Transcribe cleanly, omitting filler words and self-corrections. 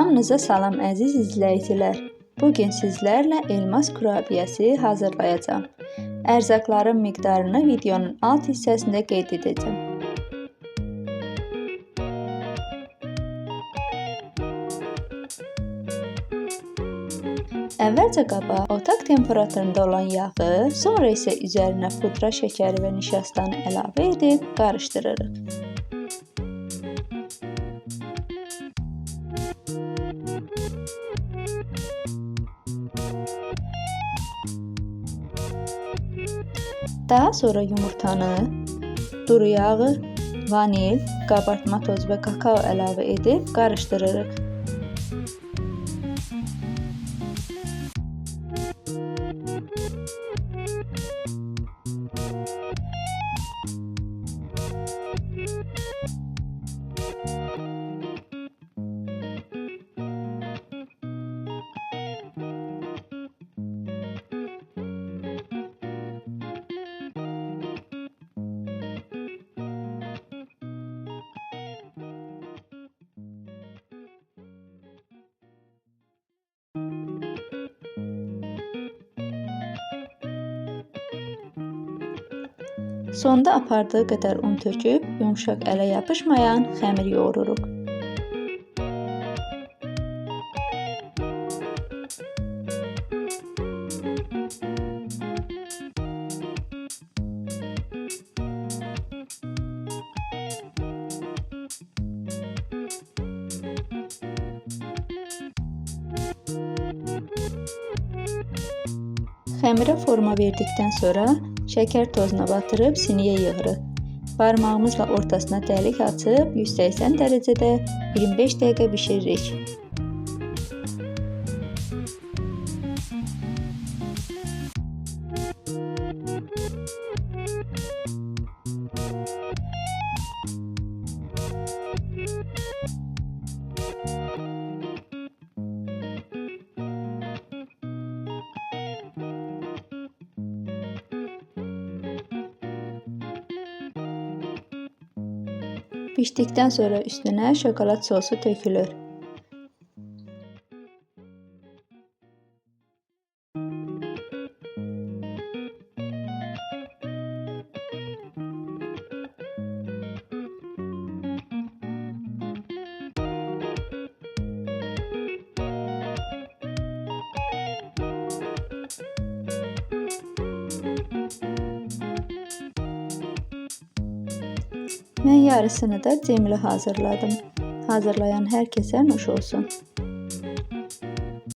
Hamınıza salam əziz izləyicilər. Bugün sizlərlə elmas kurabiyəsi hazırlayacağım. Ərzaqların miqdarını videonun alt hissəsində qeyd edəcəm. Əvvəlcə qaba otaq temperaturunda olan yağı, sonra isə üzərinə pudra şəkəri və nişastanı əlavə edib qarışdırırıq. Daha sonra yumurtanı, duru yağı, vanil, qabartma tozu və kakao əlavə edib qarışdırırıq. Sonda apardığı qədər un töküb, yumşaq ələ yapışmayan xəmir yoğururuq. Xəmirə forma verdikdən sonra şəkər tozuna batırıb siniyə yığırıq. Barmağımızla ortasına dəlik açıb 180 dərəcədə 25 dəqiqə bişiririk. Bişdikdən sonra üstünə şokolad sosu tökülür. Mən yarısını da cemli hazırladım. Hazırlayan hər kəsə nuş olsun.